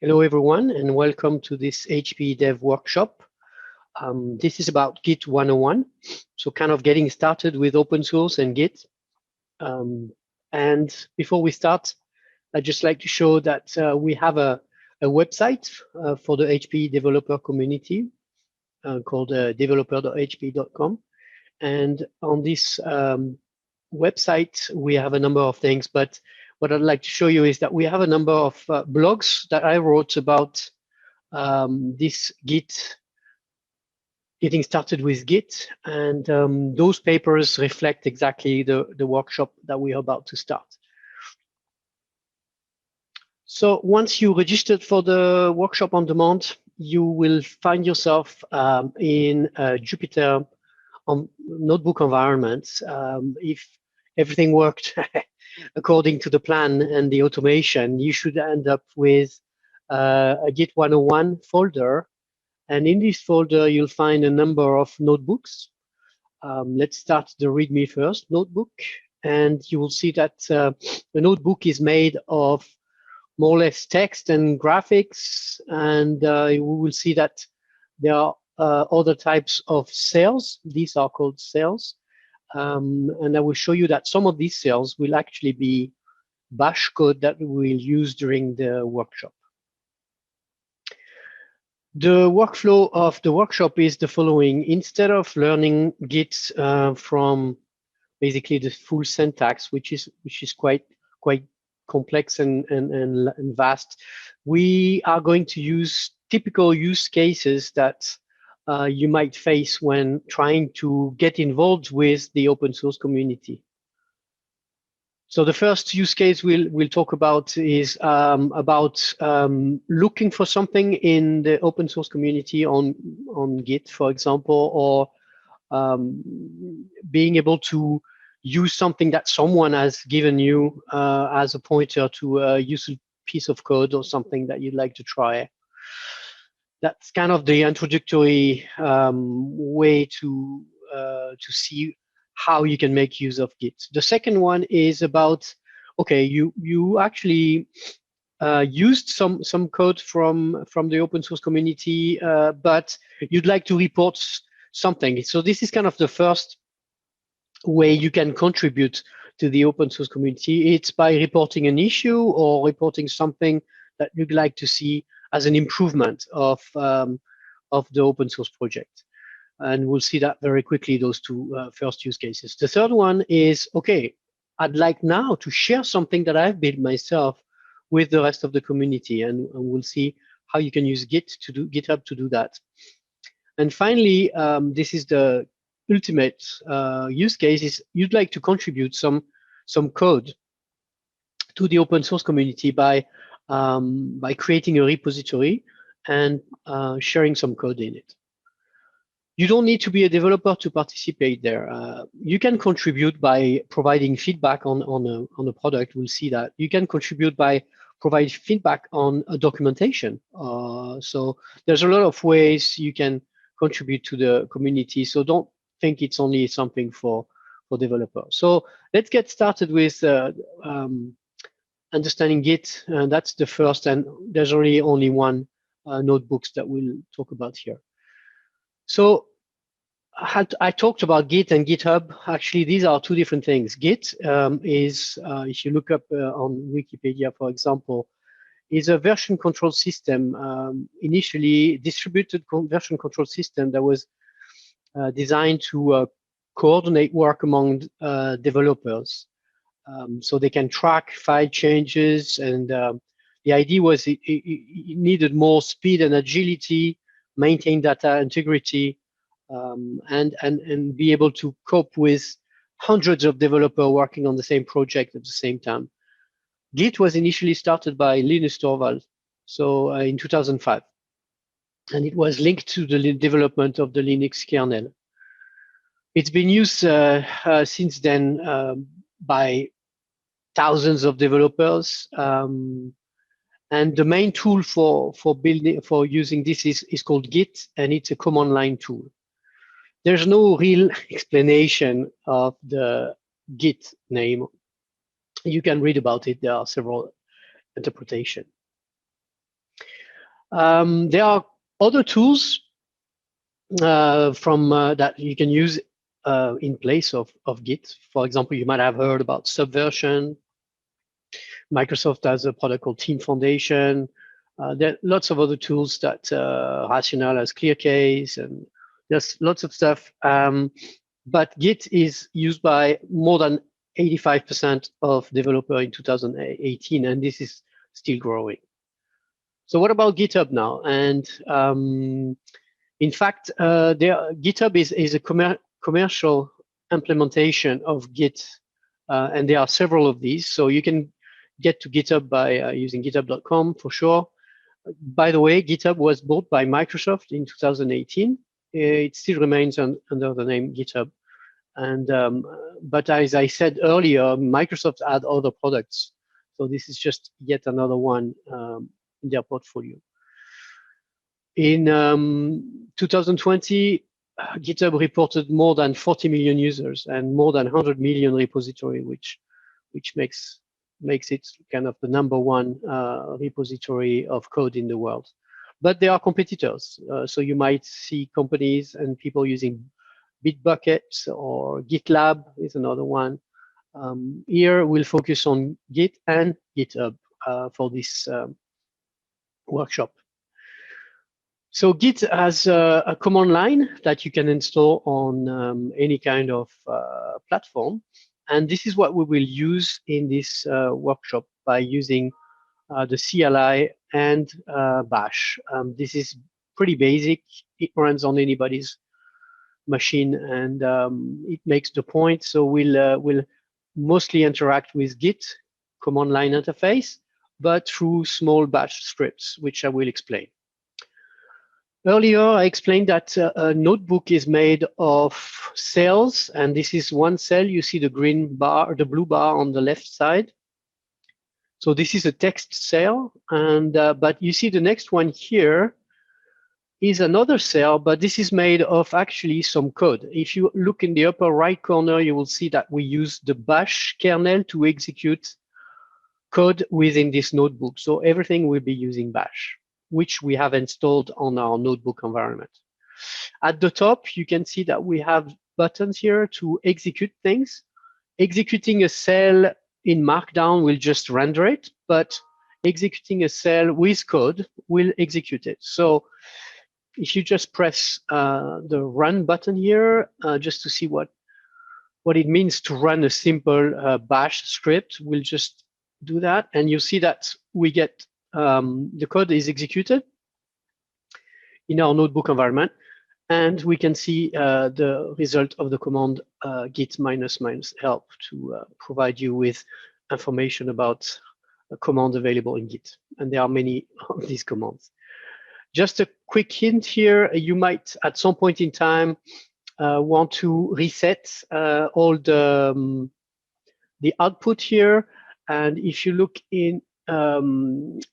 Hello, everyone, and welcome to this HP Dev workshop. This is about Git 101, so kind of getting started with open source and Git. And before we start, I'd just like to show that we have a website for the HP developer community called developer.hp.com. And on this website, we have a number of things, but what I'd like to show you is that we have a number of blogs that I wrote about this getting started with Git, and those papers reflect exactly the workshop that we are about to start. So once you registered for the workshop on demand, you will find yourself in a Jupyter notebook environment. If everything worked according to the plan and the automation, you should end up with a Git 101 folder. And in this folder, you'll find a number of notebooks. Let's start the README first notebook. And you will see that the notebook is made of more or less text and graphics. And we will see that there are other types of cells. These are called cells. And I will show you that some of these cells will actually be bash code that we will use during the workshop. The workflow of the workshop is the following. Instead of learning Git from basically the full syntax, which is quite complex and vast, we are going to use typical use cases that you might face when trying to get involved with the open source community. So the first use case we'll talk about is about looking for something in the open source community on Git, for example, or being able to use something that someone has given you as a pointer to a useful piece of code or something that you'd like to try. That's kind of the introductory way to see how you can make use of Git. The second one is about, okay, you actually used some code from the open source community, but you'd like to report something. So this is kind of the first way you can contribute to the open source community. It's by reporting an issue or reporting something that you'd like to see as an improvement of the open source project. And we'll see that very quickly, those two first use cases. The third one is, okay, I'd like now to share something that I've built myself with the rest of the community, and we'll see how you can use GitHub to do that. And finally, this is the ultimate use case, is you'd like to contribute some code to the open source community by creating a repository and sharing some code in it. You don't need to be a developer to participate there. You can contribute by providing feedback on a product. We'll see that. You can contribute by providing feedback on a documentation. So there's a lot of ways you can contribute to the community. So don't think it's only something for developers. So let's get started with understanding Git. That's the first, and there's really only one notebooks that we'll talk about here. So I talked about Git and GitHub. Actually, these are two different things. Git is, if you look up on Wikipedia, for example, is a version control system, initially distributed version control system that was designed to coordinate work among developers. So they can track file changes, and the idea was it needed more speed and agility, maintain data integrity, and be able to cope with hundreds of developers working on the same project at the same time. Git was initially started by Linus Torvalds, so in 2005, and it was linked to the development of the Linux kernel. It's been used since then by thousands of developers, and the main tool for using this is called Git, and it's a command line tool. There's no real explanation of the Git name. You can read about it. There are several interpretations. There are other tools that you can use in place of Git. For example, you might have heard about Subversion. Microsoft has a product called Team Foundation. There are lots of other tools that Rational has ClearCase, and there's lots of stuff. But Git is used by more than 85% of developers in 2018, and this is still growing. So what about GitHub now? And in fact, GitHub is a commercial implementation of Git, and there are several of these. So you can get to GitHub by using github.com for sure. By the way, GitHub was bought by Microsoft in 2018. It still remains under the name GitHub. And but as I said earlier, Microsoft had other products. So this is just yet another one in their portfolio. In 2020, GitHub reported more than 40 million users and more than 100 million repositories, which makes it kind of the #1 repository of code in the world. But there are competitors. So you might see companies and people using Bitbucket, or GitLab is another one. Here we'll focus on Git and GitHub for this workshop. So Git has a command line that you can install on any kind of platform. And this is what we will use in this workshop by using the CLI and Bash. This is pretty basic. It runs on anybody's machine, and it makes the point. So we'll mostly interact with Git command line interface, but through small Bash scripts, which I will explain. Earlier, I explained that a notebook is made of cells, and this is one cell. You see the green bar, the blue bar on the left side. So this is a text cell, and but you see the next one here is another cell, but this is made of actually some code. If you look in the upper right corner, you will see that we use the Bash kernel to execute code within this notebook. So everything will be using Bash, which we have installed on our notebook environment. At the top, you can see that we have buttons here to execute things. Executing a cell in Markdown will just render it, but executing a cell with code will execute it. So if you just press the run button here, just to see what it means to run a simple Bash script, we'll just do that. And you see that we get the code is executed in our notebook environment, and we can see the result of the command git ---- help to provide you with information about a command available in Git. And there are many of these commands. Just a quick hint here, you might at some point in time want to reset all the output here. And if you look in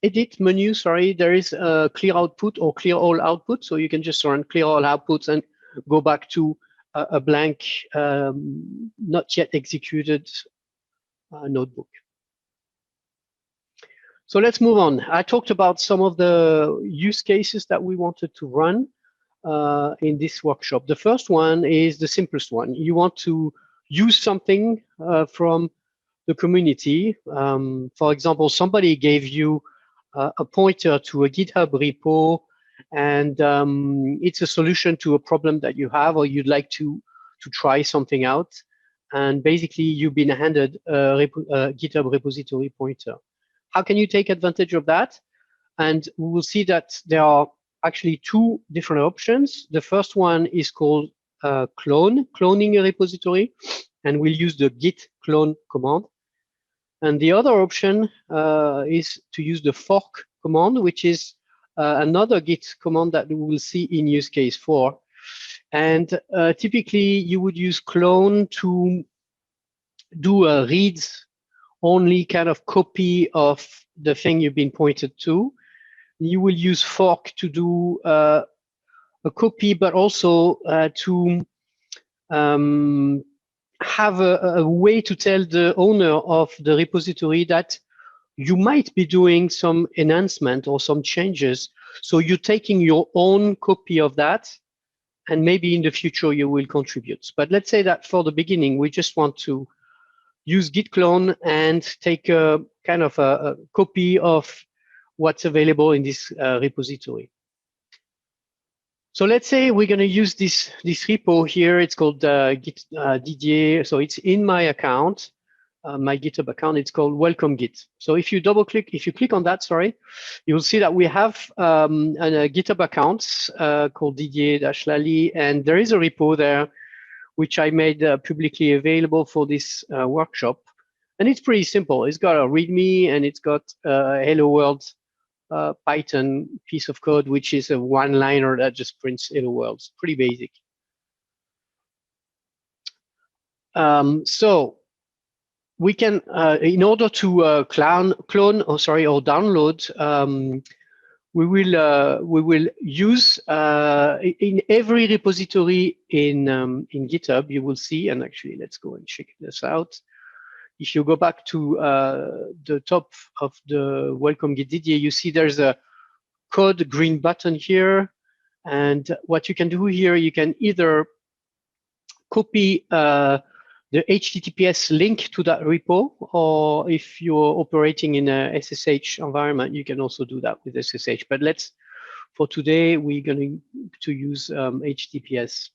edit menu, sorry, there is a clear output or clear all output. So you can just run clear all outputs and go back to a blank, not yet executed notebook. So let's move on. I talked about some of the use cases that we wanted to run in this workshop. The first one is the simplest one. You want to use something from the community. For example, somebody gave you a pointer to a GitHub repo, and it's a solution to a problem that you have, or you'd like to try something out. And basically, you've been handed a GitHub repository pointer. How can you take advantage of that? And we will see that there are actually two different options. The first one is called cloning a repository, and we'll use the git clone command. And the other option is to use the fork command, which is another Git command that we will see in use case 4. And typically, you would use clone to do a reads-only kind of copy of the thing you've been pointed to. You will use fork to do a copy, but also to have a way to tell the owner of the repository that you might be doing some enhancement or some changes So you're taking your own copy of that, and maybe in the future you will contribute. But let's say that for the beginning, we just want to use git clone and take a kind of a copy of what's available in this repository. So let's say we're going to use this repo here. It's called Git DDA. So it's in my account, my GitHub account. It's called Welcome Git. So if you if you click on that, sorry, you'll see that we have a GitHub account called DDA-Lali, and there is a repo there which I made publicly available for this workshop. And it's pretty simple. It's got a README and it's got a Hello World Python piece of code, which is a one-liner that just prints Hello World. It's pretty basic. So we can, in order to clone or download, we will use in every repository in GitHub. You will see, and actually, let's go and check this out. If you go back to the top of the Welcome Git DDA, you see there's a code green button here. And what you can do here, you can either copy the HTTPS link to that repo, or if you're operating in a SSH environment, you can also do that with SSH. But for today, we're going to use HTTPS.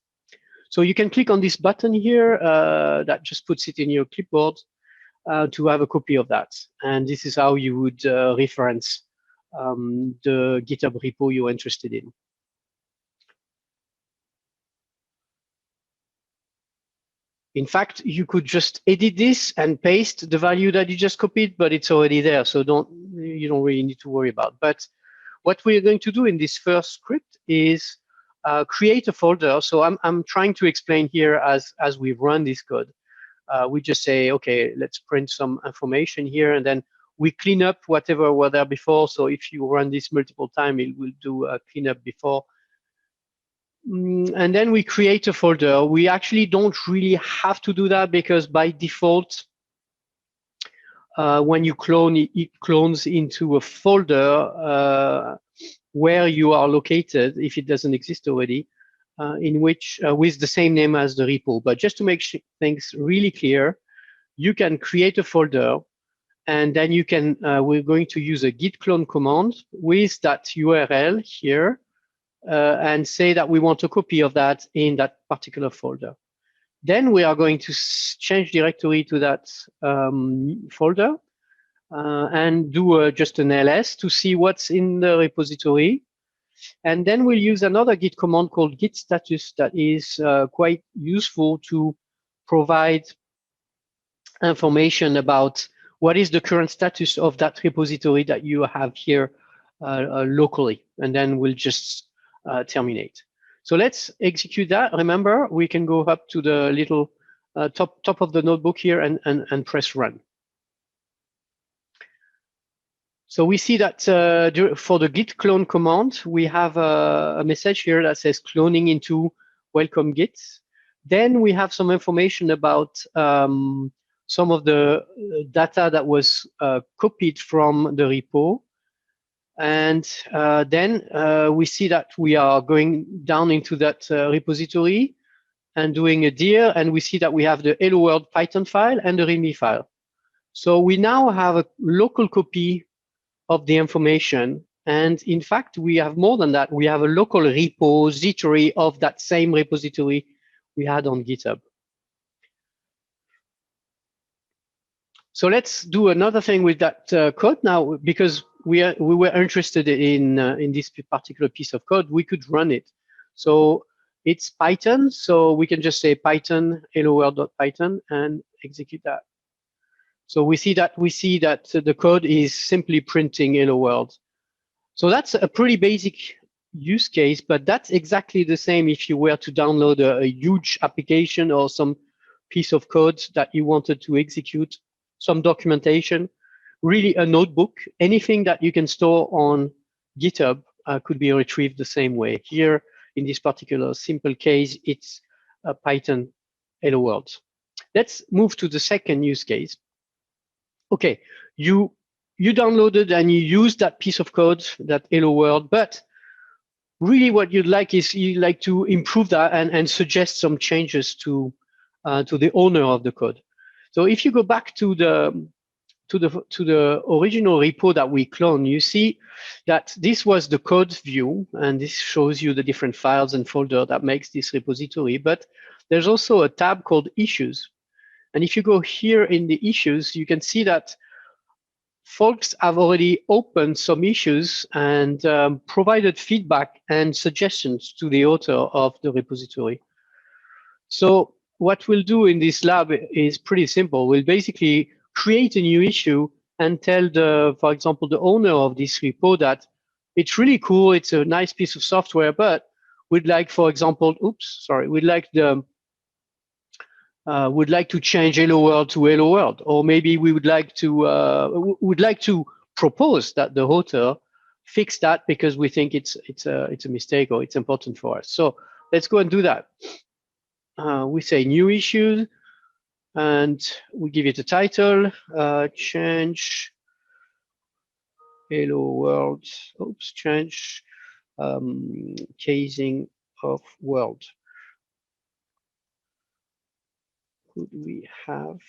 So you can click on this button here that just puts it in your clipboard to have a copy of that. And this is how you would reference the GitHub repo you're interested in. In fact, you could just edit this and paste the value that you just copied, but it's already there, so you don't really need to worry about. But what we're going to do in this first script is create a folder. So I'm trying to explain here as we run this code. We just say, okay, let's print some information here, and then we clean up whatever were there before. So if you run this multiple times, it will do a cleanup before. And then we create a folder. We actually don't really have to do that because by default, when you clone, it clones into a folder where you are located, if it doesn't exist already, in which with the same name as the repo. But just to make things really clear, you can create a folder, and then you can, we're going to use a git clone command with that URL here, and say that we want a copy of that in that particular folder. Then we are going to change directory to that folder and do just an ls to see what's in the repository. And then we'll use another git command called git status that is quite useful to provide information about what is the current status of that repository that you have here locally. And then we'll just terminate. So let's execute that. Remember, we can go up to the little top of the notebook here and press run. So we see that for the git clone command, we have a message here that says cloning into welcome git. Then we have some information about some of the data that was copied from the repo. And then we see that we are going down into that repository and doing a dir, and we see that we have the Hello World Python file and the README file. So we now have a local copy of the information. And in fact, we have more than that. We have a local repository of that same repository we had on GitHub. So let's do another thing with that code now, because we were interested in this particular piece of code. We could run it. So it's Python, so we can just say Python hello world.python and execute that. So we see that the code is simply printing hello world. So that's a pretty basic use case, but that's exactly the same if you were to download a huge application or some piece of code that you wanted to execute, some documentation, really a notebook, anything that you can store on GitHub could be retrieved the same way. Here, in this particular simple case, it's a Python hello world. Let's move to the second use case. Okay, you downloaded and you used that piece of code, that hello world, but really what you'd like is you like to improve that and suggest some changes to the owner of the code. So if you go back to the original repo that we cloned, you see that this was the code view, and this shows you the different files and folder that makes this repository. But there's also a tab called Issues. And if you go here in the Issues, you can see that folks have already opened some issues and provided feedback and suggestions to the author of the repository. So what we'll do in this lab is pretty simple. We'll basically create a new issue and tell for example, the owner of this repo that it's really cool, it's a nice piece of software, but we'd like, for example, we'd like to change Hello World to Hello World, or maybe we would like to propose that the author fix that because we think it's a mistake or it's important for us. So let's go and do that. We say new issue, and we give it a title, change Hello World, change casing of world. Could we have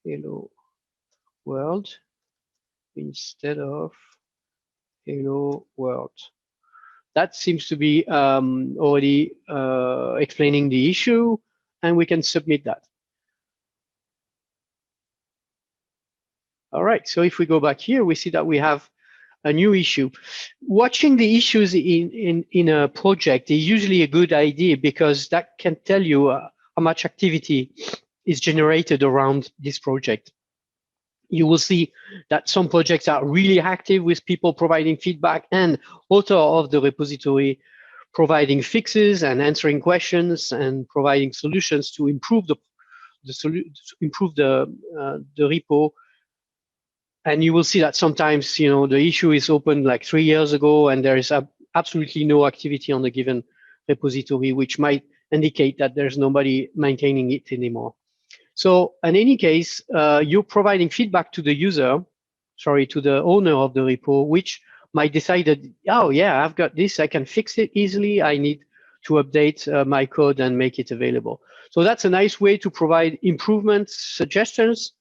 Hello World instead of Hello World? That seems to be already explaining the issue, and we can submit that. All right, so if we go back here, we see that we have a new issue. Watching the issues in a project is usually a good idea because that can tell you how much activity is generated around this project. You will see that some projects are really active with people providing feedback and author of the repository providing fixes and answering questions and providing solutions to improve the repo. And you will see that sometimes, the issue is opened like 3 years ago and there is absolutely no activity on the given repository, which might indicate that there's nobody maintaining it anymore. So in any case, you're providing feedback to the to the owner of the repo, which might decide that, oh yeah, I've got this, I can fix it easily. I need to update my code and make it available. So that's a nice way to provide improvements, suggestions,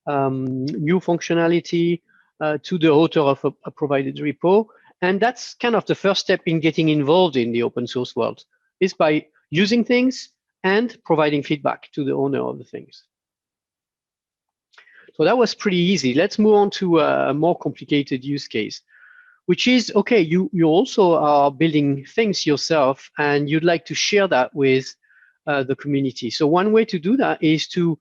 new functionality to the author of a provided repo. And that's kind of the first step in getting involved in the open source world, is by using things and providing feedback to the owner of the things. So that was pretty easy. Let's move on to a more complicated use case, which is, okay, you also are building things yourself and you'd like to share that with the community. So one way to do that is to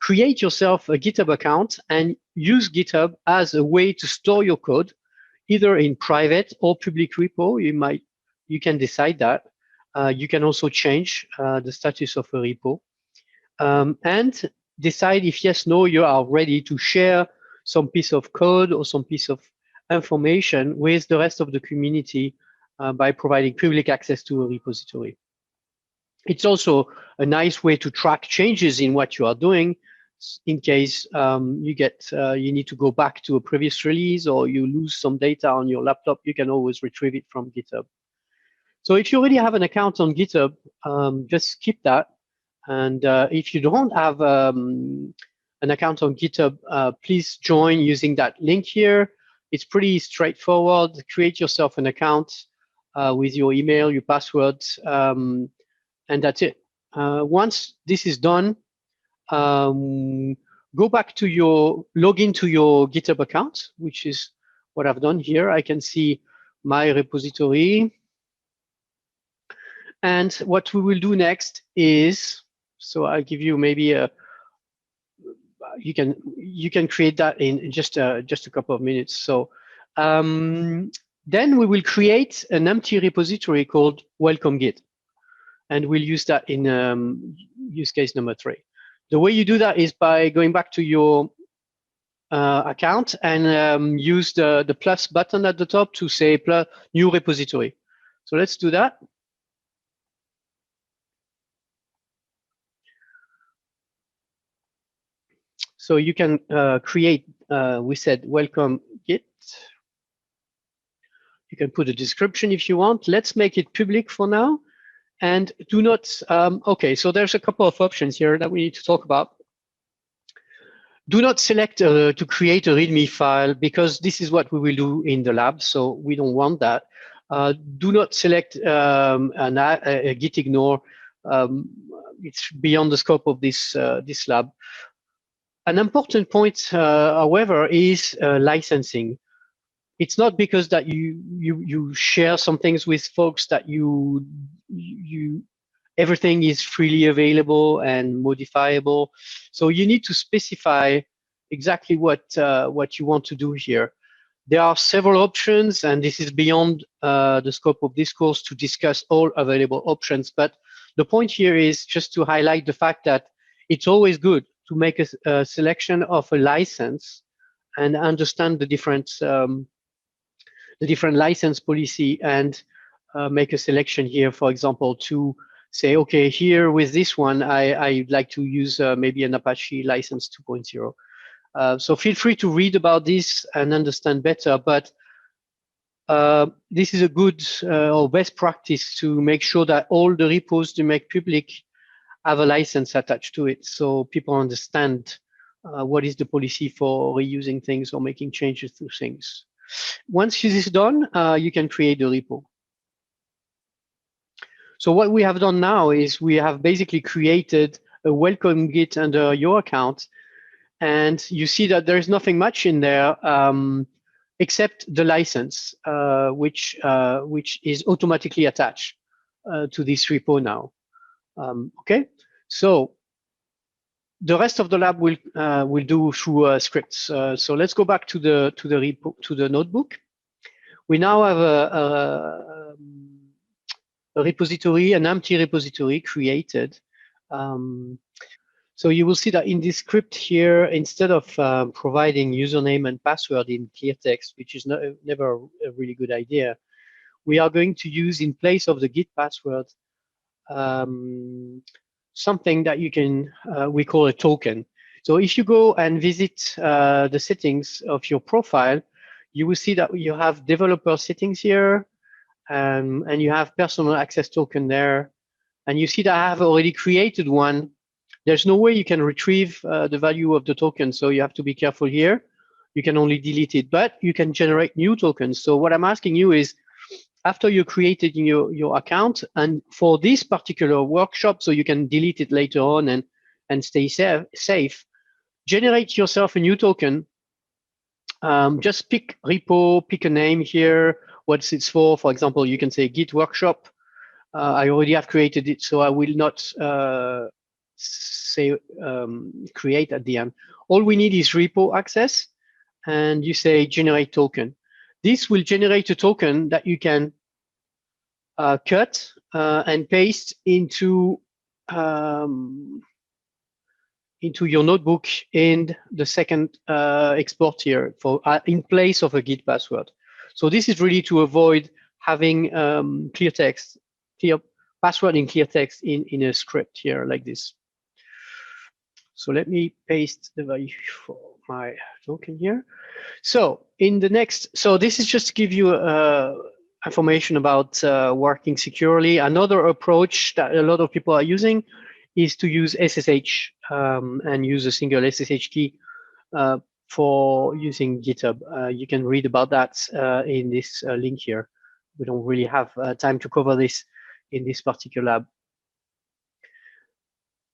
create yourself a GitHub account and use GitHub as a way to store your code, either in private or public repo. You can decide that. You can also change the status of a repo. And decide if yes, no, you are ready to share some piece of code or some piece of information with the rest of the community by providing public access to a repository. It's also a nice way to track changes in what you are doing in case you need to go back to a previous release or you lose some data on your laptop. You can always retrieve it from GitHub. So if you already have an account on GitHub, just keep that. And if you don't have an account on GitHub, please join using that link here. It's pretty straightforward. Create yourself an account with your email, your password, and that's it. Once this is done, go back to log into your GitHub account, which is what I've done here. I can see my repository. And what we will do next is, so I'll give you maybe you can create that in just a couple of minutes. So then we will create an empty repository called welcome Git, and we'll use that in use case number 3. The way you do that is by going back to your account and use the plus button at the top to say new repository. So let's do that. So you can create, we said welcome Git. You can put a description if you want. Let's make it public for now. And do not, okay, so there's a couple of options here that we need to talk about. Do not select to create a README file, because this is what we will do in the lab, so we don't want that. Do not select a git ignore. It's beyond the scope of this lab. An important point, however, is licensing. It's not because that you share some things with folks that everything is freely available and modifiable. So you need to specify exactly what you want to do here. There are several options, and this is beyond the scope of this course to discuss all available options. But the point here is just to highlight the fact that it's always good to make a selection of a license and understand the different license policy, and make a selection here, for example, to say, okay, here with this one, I'd like to use maybe an Apache license 2.0. So feel free to read about this and understand better, but this is a good or best practice to make sure that all the repos to make public have a license attached to it, so people understand what is the policy for reusing things or making changes to things. Once this is done, you can create the repo. So what we have done now is we have basically created a welcome Git under your account, and you see that there is nothing much in there except the license, which is automatically attached to this repo now. Okay, so the rest of the lab will do through scripts. So let's go back to the repo, to the notebook. We now have a repository, an empty repository created. So you will see that in this script here, instead of providing username and password in clear text, which is never a really good idea, we are going to use, in place of the Git password, something that you can, we call a token. So if you go and visit the settings of your profile, you will see that you have developer settings here, and you have personal access token there. And you see that I have already created one. There's no way you can retrieve the value of the token, so you have to be careful here. You can only delete it, but you can generate new tokens. So what I'm asking you is, after you created your account, and for this particular workshop, so you can delete it later on and stay safe, generate yourself a new token. Just pick repo, pick a name here, what it's for. For example, you can say Git workshop. I already have created it, so I will not say create at the end. All we need is repo access, and you say generate token. This will generate a token that you can cut and paste into your notebook in the second export here for in place of a Git password. So this is really to avoid having clear password in clear text in a script here like this. So let me paste the value for my token here. So in the next, so this is just to give you information about working securely. Another approach that a lot of people are using is to use SSH and use a single SSH key for using GitHub. You can read about that in this link here. We don't really have time to cover this in this particular lab.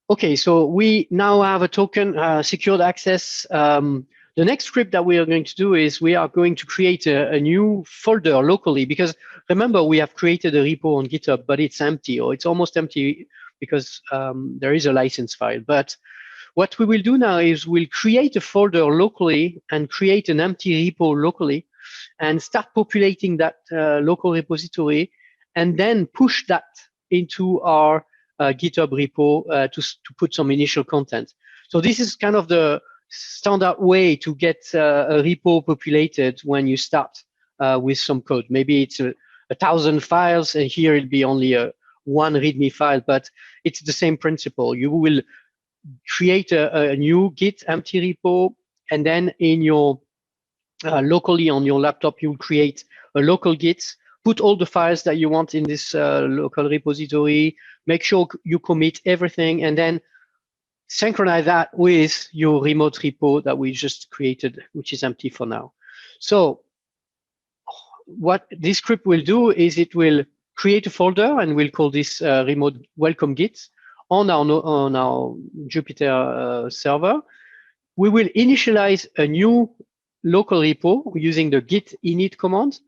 Okay, so we now have a token secured access. The next script that we are going to do is we are going to create a new folder locally, because remember, we have created a repo on GitHub, but it's empty, or it's almost empty, because there is a license file. But what we will do now is we'll create a folder locally and create an empty repo locally and start populating that local repository, and then push that into our GitHub repo to put some initial content. So this is kind of the standard way to get a repo populated when you start with some code. Maybe it's 1,000 files, and here it'll be only one README file, but it's the same principle. You will create a new Git empty repo, and then in your locally on your laptop, you'll create a local Git, put all the files that you want in this local repository, make sure you commit everything, and then synchronize that with your remote repo that we just created, which is empty for now. So what this script will do is it will create a folder, and we'll call this remote welcome Git on our Jupyter server. We will initialize a new local repo using the git init command.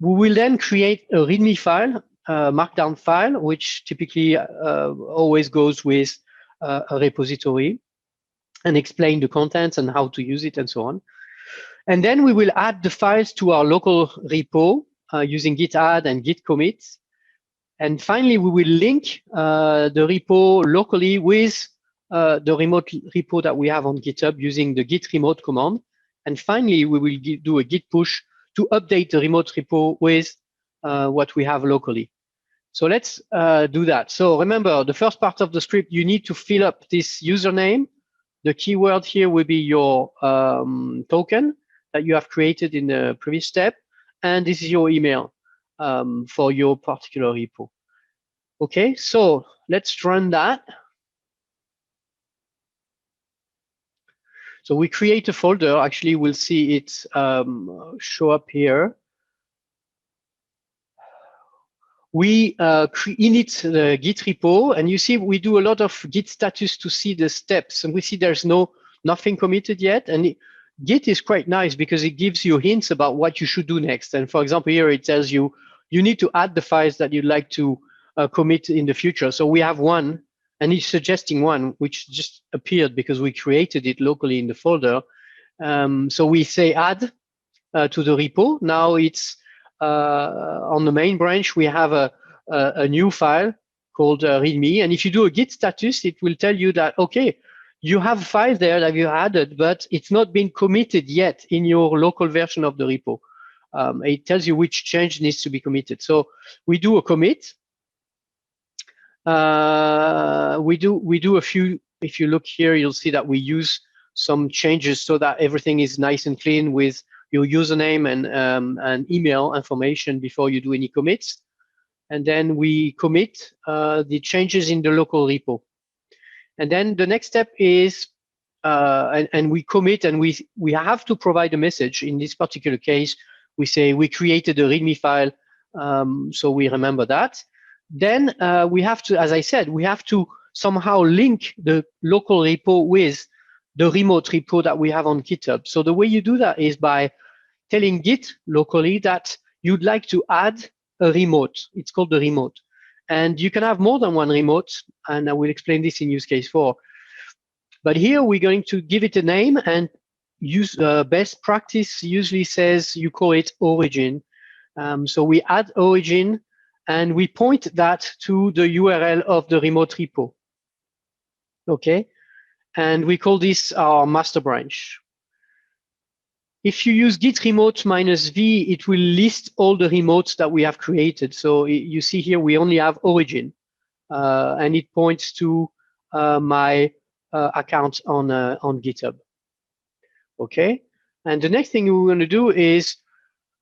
We will then create a README file, a markdown file, which typically always goes with a repository, and explain the contents and how to use it and so on. And then we will add the files to our local repo using git add and git commit. And finally, we will link the repo locally with the remote repo that we have on GitHub using the git remote command. And finally, we will do a git push to update the remote repo with what we have locally. So let's do that. So remember, the first part of the script, you need to fill up this username. The keyword here will be your token that you have created in the previous step. And this is your email for your particular repo. Okay, so let's run that. So we create a folder. Actually, we'll see it show up here. We init the Git repo, and you see we do a lot of Git status to see the steps, and we see there's nothing committed yet. And Git is quite nice because it gives you hints about what you should do next. And for example, here it tells you need to add the files that you'd like to commit in the future. So we have one, and it's suggesting one which just appeared because we created it locally in the folder. So we say add to the repo. Now it's on the main branch, we have a new file called README. And if you do a Git status, it will tell you that, okay, you have a file there that you added, but it's not been committed yet in your local version of the repo. It tells you which change needs to be committed. So we do a commit. We do a few. If you look here, you'll see that we use some changes so that everything is nice and clean with your username and email information before you do any commits. And then we commit the changes in the local repo. And then the next step is, and we commit, and we have to provide a message. In this particular case, we say we created a README file, so we remember that. Then we have to, as I said, we have to somehow link the local repo with the remote repo that we have on GitHub. So the way you do that is by telling Git locally that you'd like to add a remote. It's called the remote. And you can have more than one remote, and I will explain this in use case 4. But here we're going to give it a name, and use best practice usually says you call it origin. So we add origin, and we point that to the URL of the remote repo. Okay, and we call this our master branch. If you use git remote -v, it will list all the remotes that we have created. So you see here we only have origin, and it points to my account on GitHub. Okay, and the next thing we're going to do is,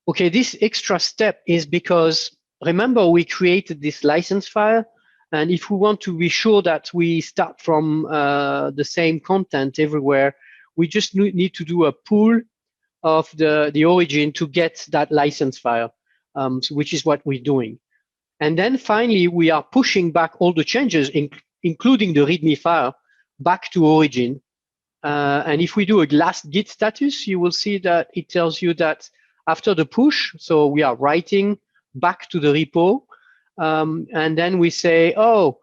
okay, this extra step is because remember we created this license file, and if we want to be sure that we start from the same content everywhere, we just need to do a pull of the origin to get that license file, which is what we're doing. And then finally, we are pushing back all the changes, including the README file, back to origin. And if we do a last git status, you will see that it tells you that after the push, so we are writing back to the repo, and then we say, oh,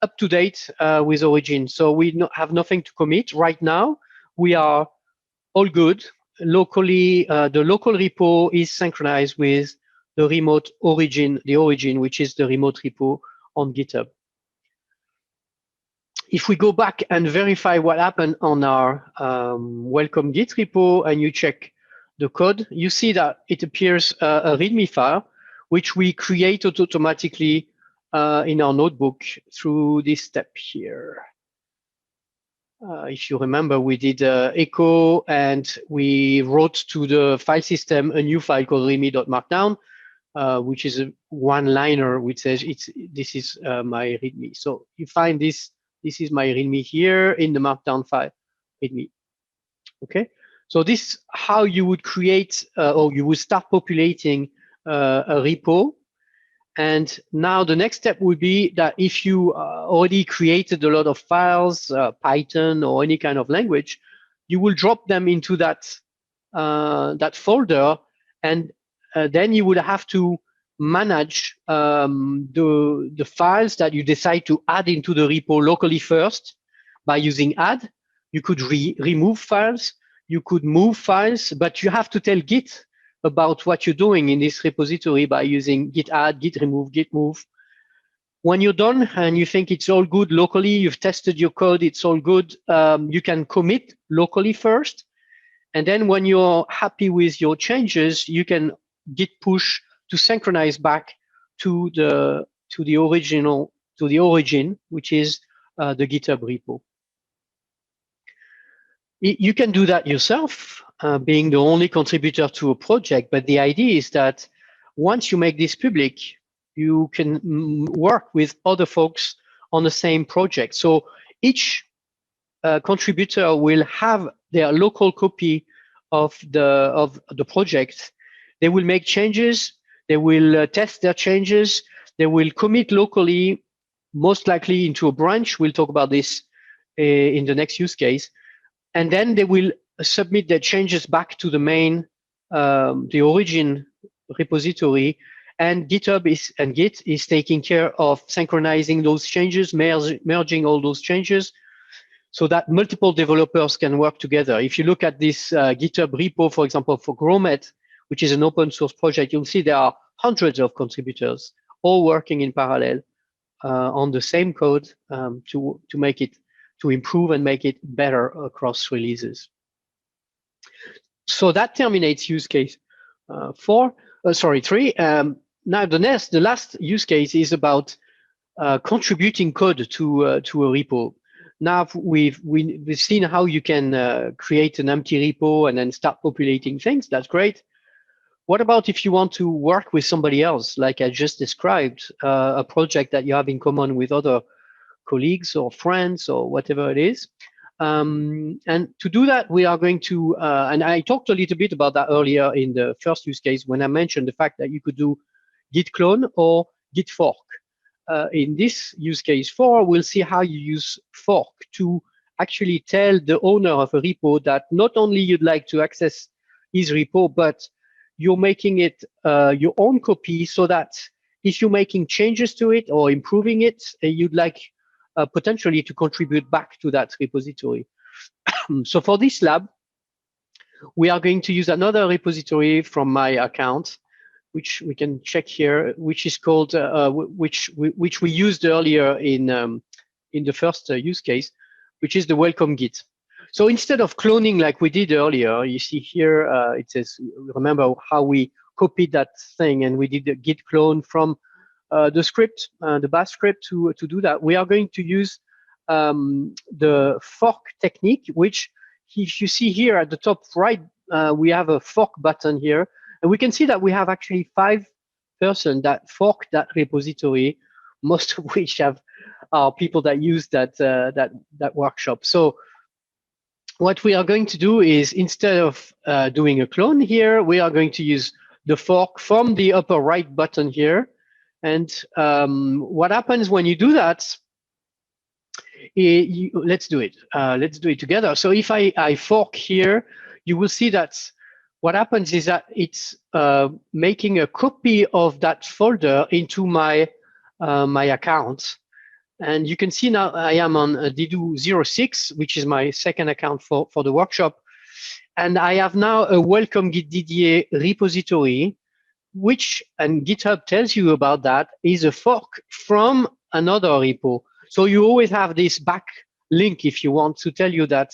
up to date with origin. So we have nothing to commit right now. We are all good. Locally, the local repo is synchronized with the remote origin, which is the remote repo on GitHub. If we go back and verify what happened on our welcome Git repo, and you check the code, you see that it appears a README file, which we create automatically in our notebook through this step here. if you remember, we did echo, and we wrote to the file system a new file called readme.markdown, which is a one-liner which says this is my README. So you find this is my README here in the Markdown file README. Okay, so this is how you would create or you would start populating a repo. And now the next step would be that if you already created a lot of files, Python or any kind of language, you will drop them into that that folder, and then you would have to manage the files that you decide to add into the repo locally first by using add. You could remove files, you could move files, but you have to tell Git about what you're doing in this repository by using git add, git remove, git move. When you're done and you think it's all good locally, you've tested your code, it's all good, you can commit locally first. And then when you're happy with your changes, you can git push to synchronize back to the origin, which is the GitHub repo. You can do that yourself, being the only contributor to a project, but the idea is that once you make this public, you can work with other folks on the same project. So each contributor will have their local copy of the project. They will make changes, they will test their changes, they will commit locally, most likely into a branch. We'll talk about this in the next use case. And then they will submit their changes back to the main, the origin repository, and GitHub and Git is taking care of synchronizing those changes, merging all those changes, so that multiple developers can work together. If you look at this GitHub repo, for example, for Grommet, which is an open source project, you'll see there are hundreds of contributors all working in parallel on the same code to make it, to improve and make it better across releases. So that terminates use case 3. Now the last use case is about contributing code to a repo. Now we've seen how you can create an empty repo and then start populating things. That's great. What about if you want to work with somebody else, like I just described, a project that you have in common with other colleagues or friends or whatever it is. And to do that, we are going to, and I talked a little bit about that earlier in the first use case when I mentioned the fact that you could do git clone or git fork. In this use case 4, we'll see how you use fork to actually tell the owner of a repo that not only you'd like to access his repo, but you're making it your own copy, so that if you're making changes to it or improving it, you'd like potentially to contribute back to that repository. So for this lab, we are going to use another repository from my account, which we can check here, which is called, which we used earlier in the first use case, which is the welcome Git. So instead of cloning like we did earlier, you see here, it says, remember how we copied that thing and we did the git clone from the script, the bash script to do that. We are going to use the fork technique, which if you see here at the top right, we have a fork button here, and we can see that we have actually 5 persons that fork that repository, most of which are people that use that workshop. So what we are going to do is, instead of doing a clone here, we are going to use the fork from the upper right button here. And what happens when you do that, let's do it. Let's do it together. So if I fork here, you will see that what happens is that it's making a copy of that folder into my my account. And you can see now I am on Didu06, which is my second account for the workshop. And I have now a welcome Git DDA repository, which, and GitHub tells you about that, is a fork from another repo. So you always have this back link if you want to tell you that,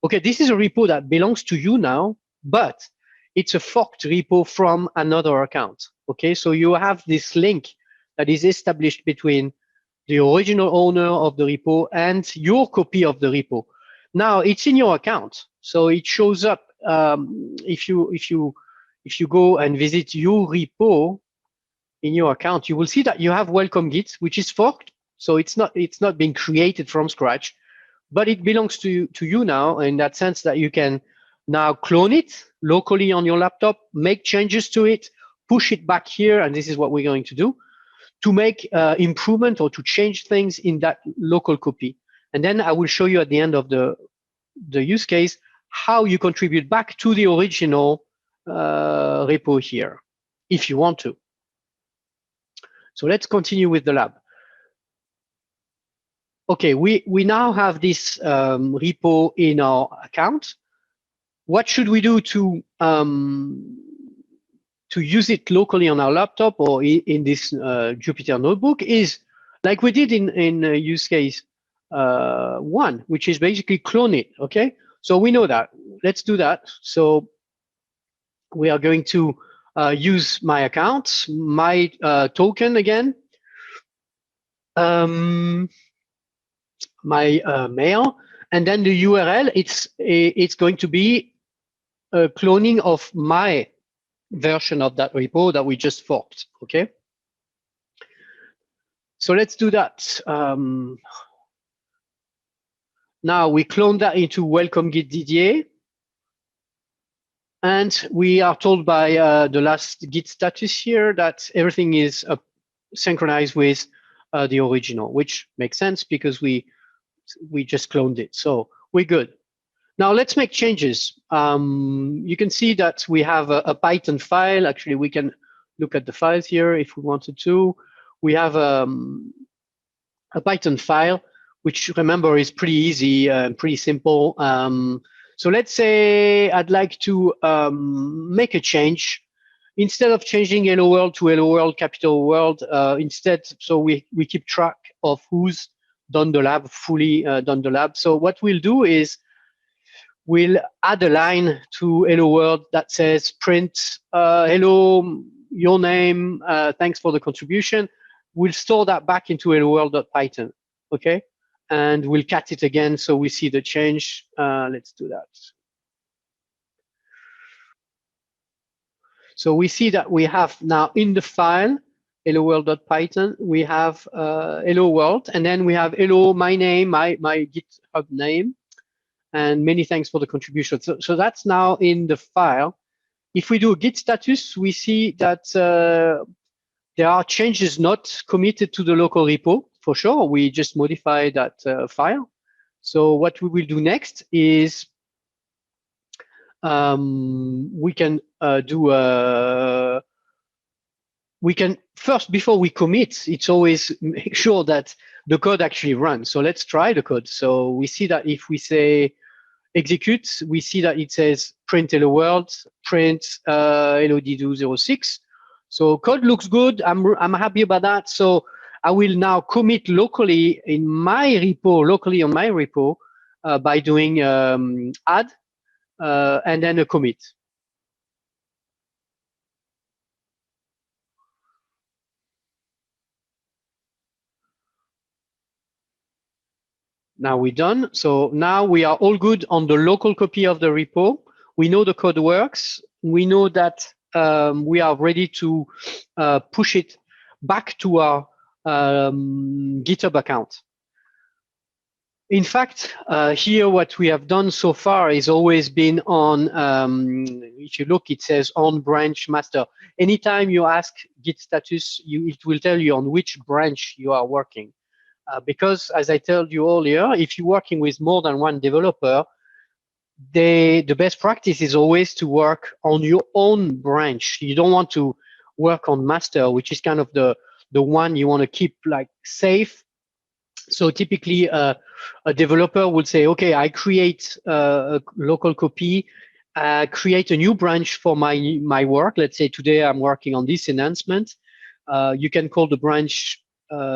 okay, this is a repo that belongs to you now, but it's a forked repo from another account. Okay, so you have this link that is established between the original owner of the repo and your copy of the repo. now it's in your account, so it shows up. If you go and visit your repo in your account, you will see that you have welcome Git, which is forked. So it's not being created from scratch, but it belongs to you now, in that sense that you can now clone it locally on your laptop, make changes to it, push it back here, and this is what we're going to do to make improvement or to change things in that local copy. And then I will show you at the end of the use case how you contribute back to the original repo here, if you want to. So let's continue with the lab. Okay, we now have this repo in our account. What should we do to use it locally on our laptop or in this Jupyter notebook is like we did in use case 1, which is basically clone it, okay? So we know that. Let's do that. So we are going to use my account, my token again, my mail, and then the URL, it's going to be a cloning of my version of that repo that we just forked, okay? So let's do that. Now we clone that into welcome Git DDA, and we are told by the last Git status here that everything is synchronized with the original, which makes sense because we just cloned it. So we're good. Now let's make changes. You can see that we have a Python file. Actually, we can look at the files here if we wanted to. We have a Python file, which remember is pretty easy and pretty simple. So let's say I'd like to make a change. Instead of changing hello world to hello world capital world, instead, so we keep track of who's done the lab, fully done the lab. So what we'll do is we'll add a line to hello world that says print hello, your name, thanks for the contribution. We'll store that back into hello world.python, okay? And we'll cat it again so we see the change. Let's do that. So we see that we have now in the file, hello world.python, we have hello world, and then we have hello, my name, my GitHub name, and many thanks for the contribution. So that's now in the file. If we do a git status, we see that there are changes not committed to the local repo, for sure. We just modify that file. So what we will do next is we can first, before we commit, it's always make sure that the code actually runs. So let's try the code. So we see that if we say execute, we see that it says print hello world, print hello d206. So code looks good. I'm happy about that. So I will now commit locally in my repo, locally on my repo, by doing add and then a commit. Now we're done. So now we are all good on the local copy of the repo. We know the code works. We know that we are ready to push it back to our GitHub account. In fact, here what we have done so far is always been on, if you look, it says on branch master. Anytime you ask Git status, it will tell you on which branch you are working. Because as I told you earlier, if you're working with more than one developer, the best practice is always to work on your own branch. You don't want to work on master, which is kind of the one you want to keep like safe. So typically a developer would say, okay, I create a local copy, create a new branch for my work. Let's say today I'm working on this enhancement. You can call the branch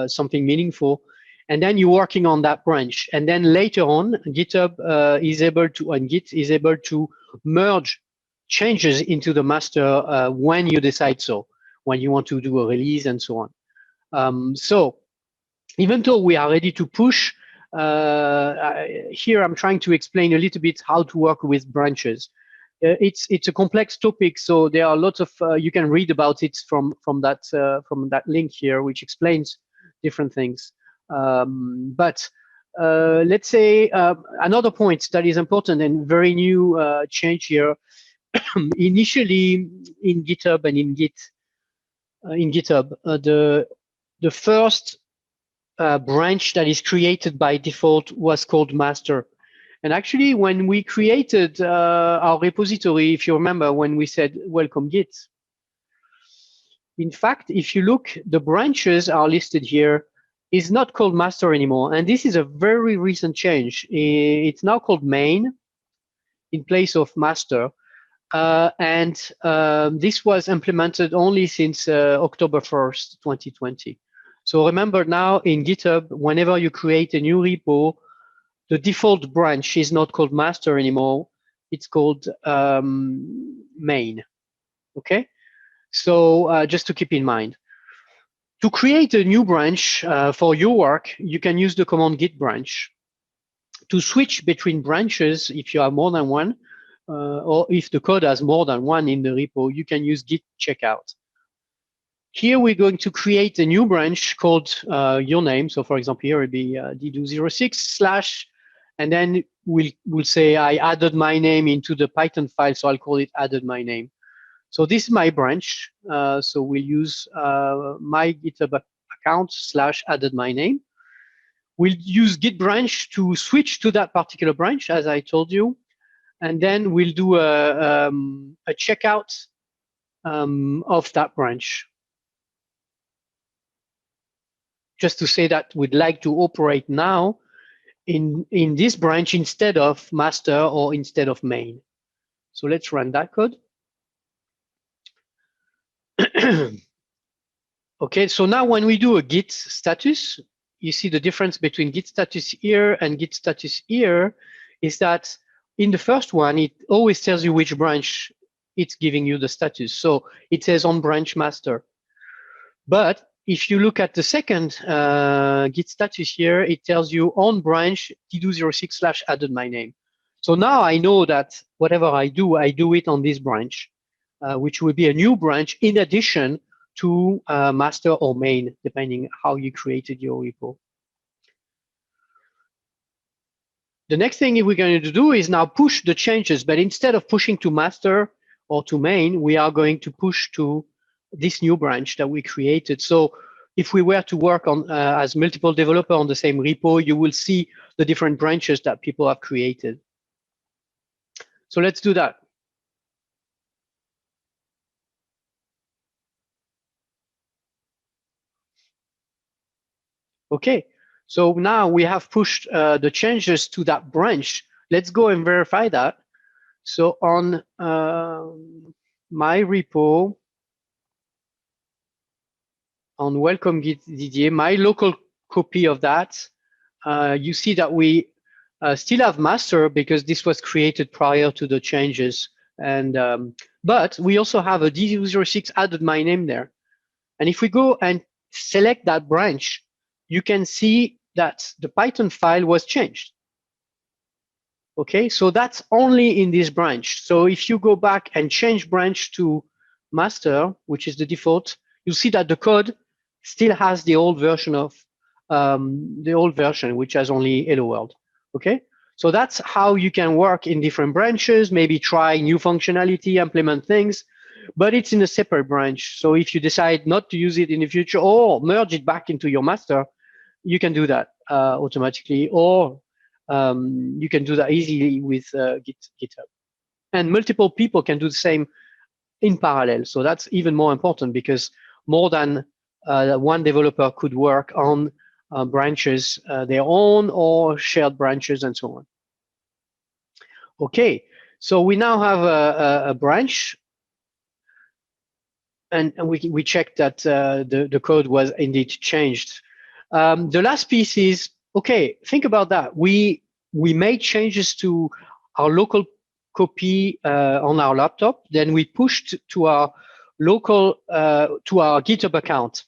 something meaningful. And then you're working on that branch. And then later on, GitHub is able to, and Git is able to merge changes into the master when you decide so, when you want to do a release and so on. So even though we are ready to push, here I'm trying to explain a little bit how to work with branches. It's a complex topic, so there are lots of you can read about it from that link here, which explains different things. But let's say another point that is important and very new change here. Initially in GitHub and in GitHub, the first branch that is created by default was called master. And actually, when we created our repository, if you remember, when we said welcome Git, in fact, if you look, the branches are listed here, is not called master anymore. And this is a very recent change. It's now called main in place of master. This was implemented only since October 1st, 2020. So remember now in GitHub, whenever you create a new repo, the default branch is not called master anymore. It's called main. Okay? So just to keep in mind. To create a new branch for your work, you can use the command git branch. To switch between branches, if you have more than one, or if the code has more than one in the repo, you can use git checkout. Here we're going to create a new branch called your name. So for example, here it'll be d206/ and then we'll say I added my name into the Python file, so I'll call it added my name. So this is my branch. So we'll use my GitHub account / added my name. We'll use git branch to switch to that particular branch, as I told you. And then we'll do a checkout of that branch. Just to say that we'd like to operate now in this branch instead of master or instead of main. So let's run that code. Okay, so now when we do a git status, you see the difference between git status here and git status here is that in the first one, it always tells you which branch it's giving you the status. So it says on branch master. But if you look at the second git status here, it tells you on branch d206/ added my name. So now I know that whatever I do it on this branch, which will be a new branch in addition to master or main, depending how you created your repo. The next thing we're going to do is now push the changes, but instead of pushing to master or to main, we are going to push to this new branch that we created. So if we were to work on as multiple developer on the same repo, you will see the different branches that people have created. So let's do that. Okay, so now we have pushed the changes to that branch. Let's go and verify that. So on my repo, on welcome Git DDA, my local copy of that, you see that we still have master because this was created prior to the changes. And but we also have a d206 added my name there. And if we go and select that branch, you can see that the Python file was changed. Okay, so that's only in this branch. So if you go back and change branch to master, which is the default, you'll see that the code still has the old version of which has only hello world. Okay, so that's how you can work in different branches, maybe try new functionality, implement things, but it's in a separate branch. So if you decide not to use it in the future or merge it back into your master, you can do that automatically, or you can do that easily with GitHub. And multiple people can do the same in parallel. So that's even more important because more than one developer could work on branches, their own or shared branches and so on. Okay, so we now have a branch, and we checked that the code was indeed changed. The last piece is, okay, think about that. We made changes to our local copy on our laptop, then we pushed to our local, to our GitHub account.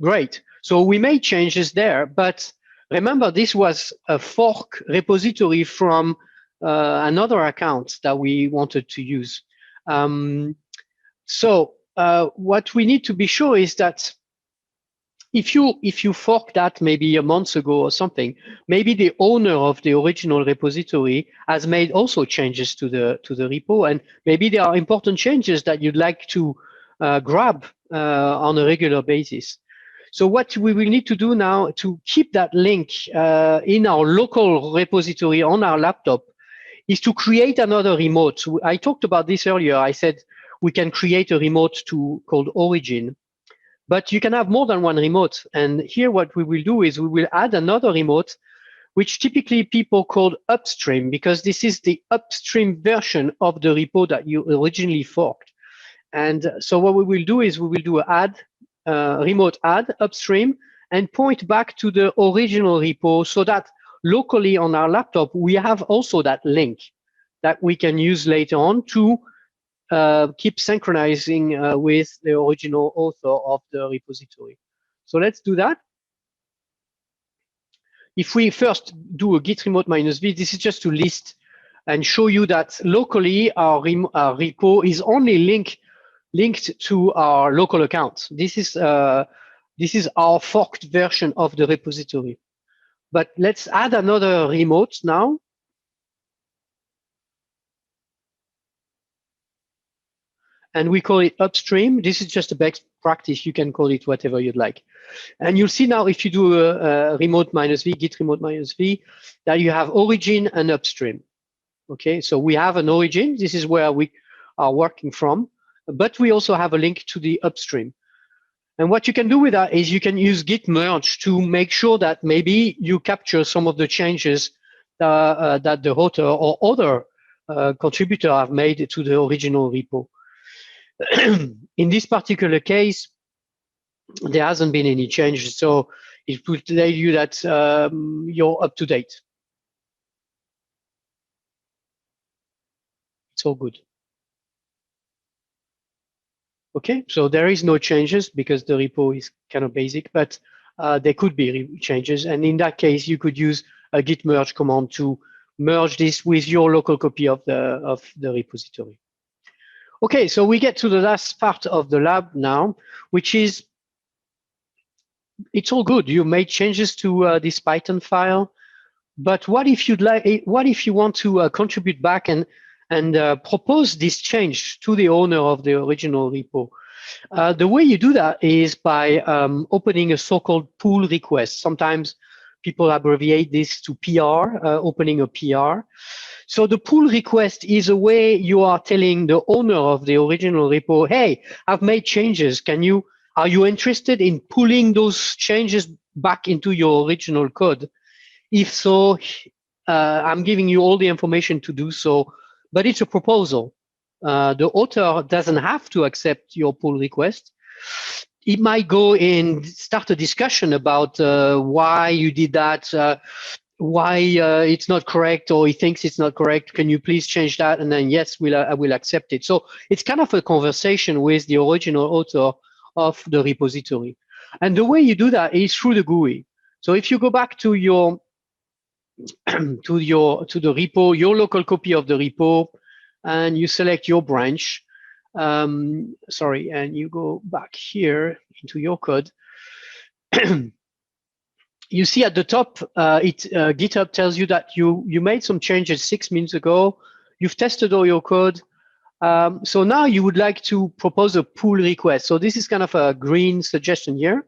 Great. So we made changes there, but Remember, this was a fork repository from another account that we wanted to use. So what we need to be sure is that if you fork that maybe a month ago or something, maybe the owner of the original repository has made also changes to the repo, and maybe there are important changes that you'd like to grab on a regular basis. So what we will need to do now to keep that link in our local repository on our laptop is to create another remote. So I talked about this earlier. I said we can create a remote called origin. But you can have more than one remote. And here what we will do is we will add another remote, which typically people call upstream, because this is the upstream version of the repo that you originally forked. And so what we will do is we will do add, remote add upstream and point back to the original repo so that locally on our laptop, we have also that link that we can use later on to keep synchronizing with the original author of the repository. So let's do that. If we first do a git remote -v, this is just to list and show you that locally our repo is only linked to our local account. This is our forked version of the repository. But let's add another remote now. And we call it upstream. This is just a best practice. You can call it whatever you'd like. And you'll see now if you do a remote -v, git remote -v, that you have origin and upstream. Okay, so we have an origin. This is where we are working from, but we also have a link to the upstream. And what you can do with that is you can use git merge to make sure that maybe you capture some of the changes that the author or other contributor have made to the original repo. In this particular case, there hasn't been any changes, so it will tell you that you're up to date. It's all good. Okay, so there is no changes because the repo is kind of basic, but there could be changes. And in that case, you could use a git merge command to merge this with your local copy of the repository. Okay, so we get to the last part of the lab now, which is, it's all good. You made changes to this Python file, but what if you'd like? What if you want to contribute back and propose this change to the owner of the original repo? The way you do that is by opening a so-called pull request. Sometimes people abbreviate this to PR, opening a PR. So the pull request is a way you are telling the owner of the original repo, hey, I've made changes. Are you interested in pulling those changes back into your original code? If so, I'm giving you all the information to do so, but it's a proposal. The author doesn't have to accept your pull request. It might go and start a discussion about why you did that, why it's not correct, or he thinks it's not correct. Can you please change that? And then yes, I will accept it. So it's kind of a conversation with the original author of the repository. And the way you do that is through the GUI. So if you go back to your to the repo, your local copy of the repo, and you select your branch, sorry, and you go back here into your code, you see at the top, GitHub tells you that you made some changes 6 minutes ago. You've tested all your code. So now you would like to propose a pull request. So this is kind of a green suggestion here.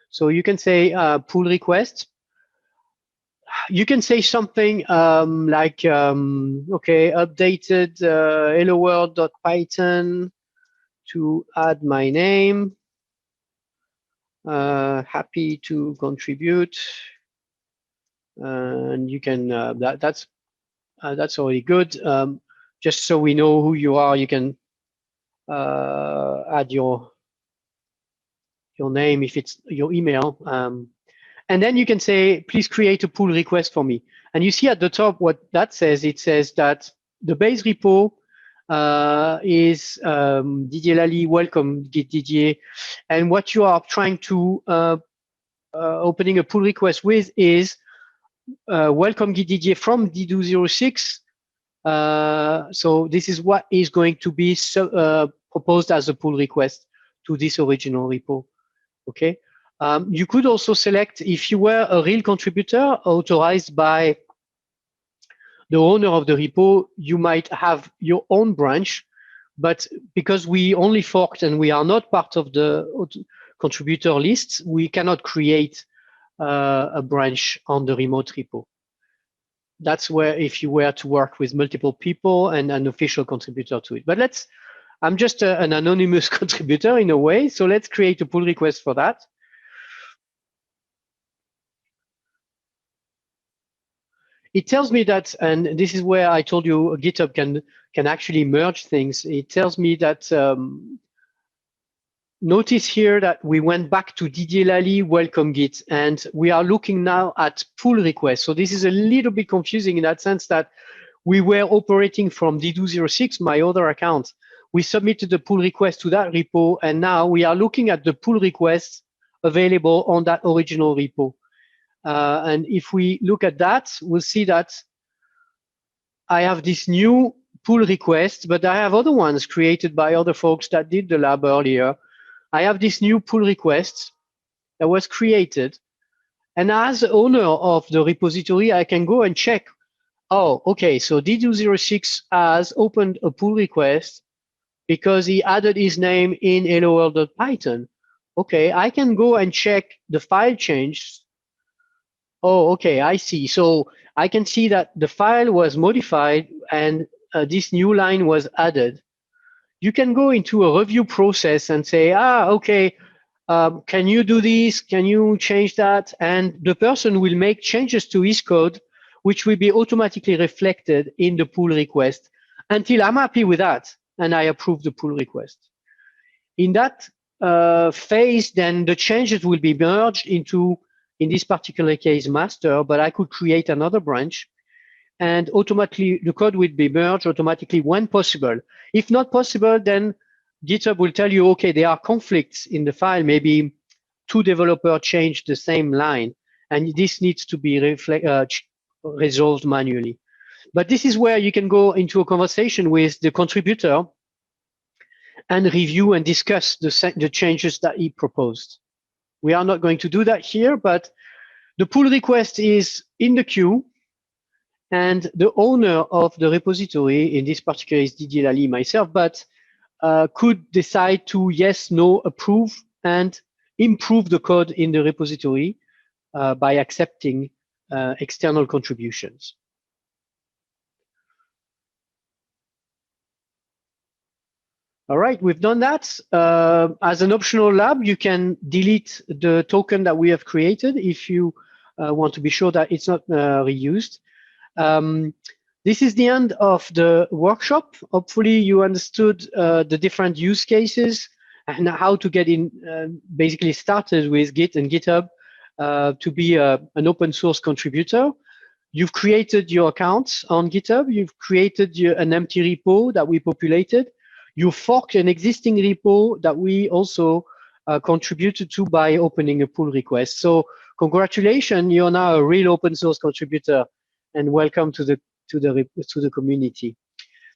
So you can say pull request. You can say something like, okay, updated hello world.python to add my name. Happy to contribute. And you can, that's already good. Just so we know who you are, you can add your name if it's your email. And then you can say, please create a pull request for me. And you see at the top what that says. It says that the base repo is Didier Lally, welcome Git Didier. And what you are trying to opening a pull request with is welcome Git DDA from D206. So this is what is going to be proposed as a pull request to this original repo. Okay. You could also select, if you were a real contributor authorized by the owner of the repo, you might have your own branch, but because we only forked and we are not part of the contributor list, we cannot create a branch on the remote repo. That's where if you were to work with multiple people and an official contributor to it. But I'm just an anonymous contributor in a way, so let's create a pull request for that. It tells me that, and this is where I told you GitHub can actually merge things. It tells me that, notice here that we went back to DDLali welcome Git, and we are looking now at pull requests. So this is a little bit confusing in that sense that we were operating from D206, my other account. We submitted the pull request to that repo, and now we are looking at the pull requests available on that original repo. And if we look at that, we'll see that I have this new pull request, but I have other ones created by other folks that did the lab earlier. I have this new pull request that was created. And as owner of the repository, I can go and check, oh, okay, so D206 has opened a pull request because he added his name in hello-world.python. Okay, I can go and check the file change. Oh, okay, I see. So I can see that the file was modified and this new line was added. You can go into a review process and say, okay, can you do this? Can you change that? And the person will make changes to his code, which will be automatically reflected in the pull request until I'm happy with that and I approve the pull request. In that phase, then the changes will be merged into, in this particular case, master, but I could create another branch and automatically the code will be merged automatically when possible. If not possible, then GitHub will tell you, okay, there are conflicts in the file. Maybe two developers changed the same line, and this needs to be resolved manually. But this is where you can go into a conversation with the contributor and review and discuss the changes that he proposed. We are not going to do that here, but the pull request is in the queue. And the owner of the repository, in this particular is Didier Lally, myself, but could decide to yes, no, approve, and improve the code in the repository by accepting external contributions. All right, we've done that. As an optional lab, you can delete the token that we have created if you want to be sure that it's not reused. This is the end of the workshop. Hopefully you understood the different use cases and how to get in basically started with Git and GitHub to be an open source contributor. You've created your accounts on GitHub. You've created an empty repo that we populated. You forked an existing repo that we also contributed to by opening a pull request. So congratulations, you're now a real open source contributor, and welcome to the community.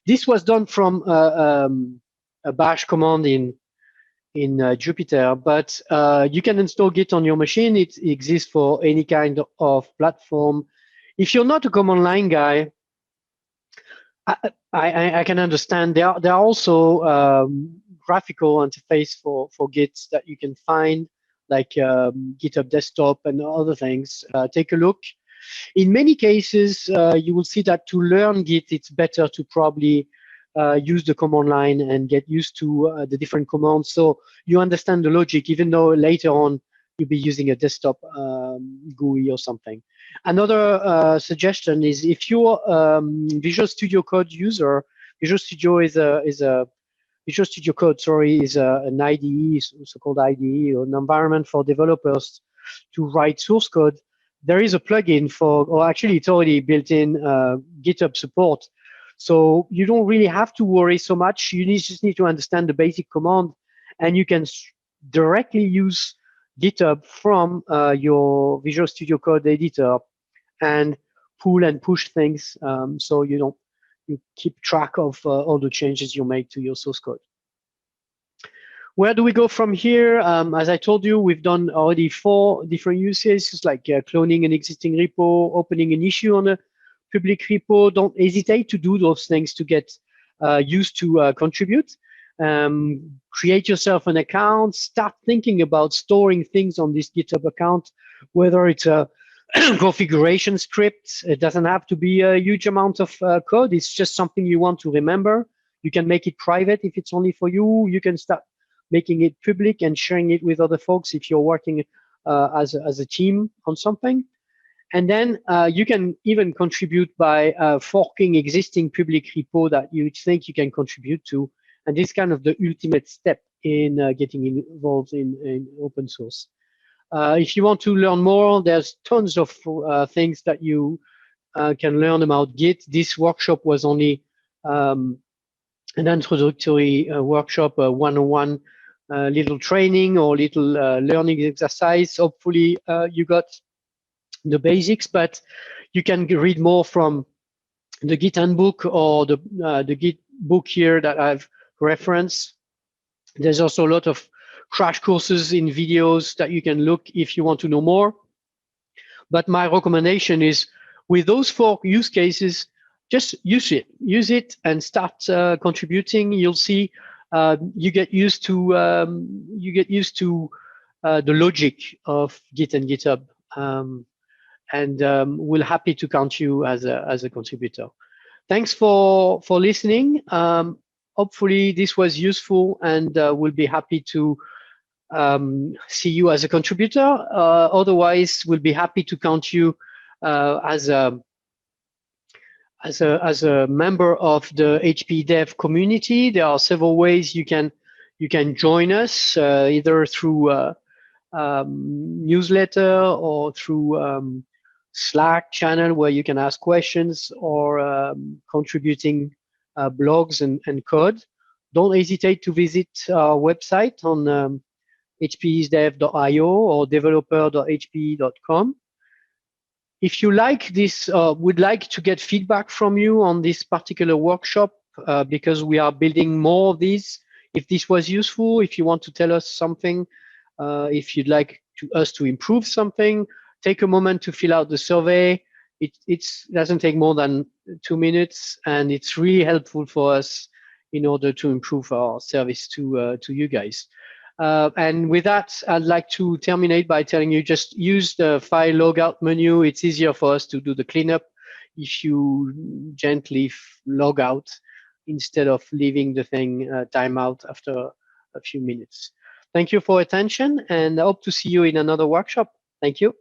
This was done from a bash command in Jupyter, but you can install Git on your machine. It exists for any kind of platform. If you're not a command line guy, I can understand. There are also graphical interface for Git that you can find, like GitHub Desktop and other things. Take a look. In many cases, you will see that to learn Git, it's better to probably use the command line and get used to the different commands, so you understand the logic, even though later on you'll be using a desktop GUI or something. Another suggestion is if you're Visual Studio Code user, Visual Studio Visual Studio Code, is an IDE, so-called IDE, or an environment for developers to write source code. There is a plugin for, or actually it's already built in GitHub support. So you don't really have to worry so much. You just need to understand the basic command, and you can directly use GitHub from your Visual Studio Code editor and pull and push things, so you keep track of all the changes you make to your source code. Where do we go from here? As I told you, we've done already 4 different use cases, like cloning an existing repo, opening an issue on a public repo. Don't hesitate to do those things to get used to contribute. Create yourself an account. Start thinking about storing things on this GitHub account, whether it's a configuration script. It doesn't have to be a huge amount of code. It's just something you want to remember. You can make it private if it's only for you. You can start making it public and sharing it with other folks if you're working as a team on something. And then you can even contribute by forking existing public repo that you think you can contribute to. And this is kind of the ultimate step in getting involved in open source. If you want to learn more, there's tons of things that you can learn about Git. This workshop was only an introductory workshop, a 101 little training or little learning exercise. Hopefully you got the basics, but you can read more from the Git handbook or the Git book here that I've referenced. There's also a lot of crash courses in videos that you can look if you want to know more. But my recommendation is, with those 4 use cases, just use it and start contributing. You'll see you get used to the logic of Git and GitHub, and we're happy to count you as a contributor. Thanks for listening. Hopefully this was useful, and we'll be happy to see you as a contributor. Otherwise, we'll be happy to count you as a member of the HP Dev community. There are several ways you can join us, either through newsletter or through Slack channel where you can ask questions, or contributing blogs and code. Don't hesitate to visit our website on hpsdev.io or developer.hpe.com. If you like this, would like to get feedback from you on this particular workshop, because we are building more of these. If this was useful, if you want to tell us something, if you'd like us to improve something, take a moment to fill out the survey. It doesn't take more than 2 minutes, and it's really helpful for us in order to improve our service to you guys. And with that, I'd like to terminate by telling you, just use the file logout menu. It's easier for us to do the cleanup if you gently log out instead of leaving the thing timeout after a few minutes. Thank you for attention, and I hope to see you in another workshop. Thank you.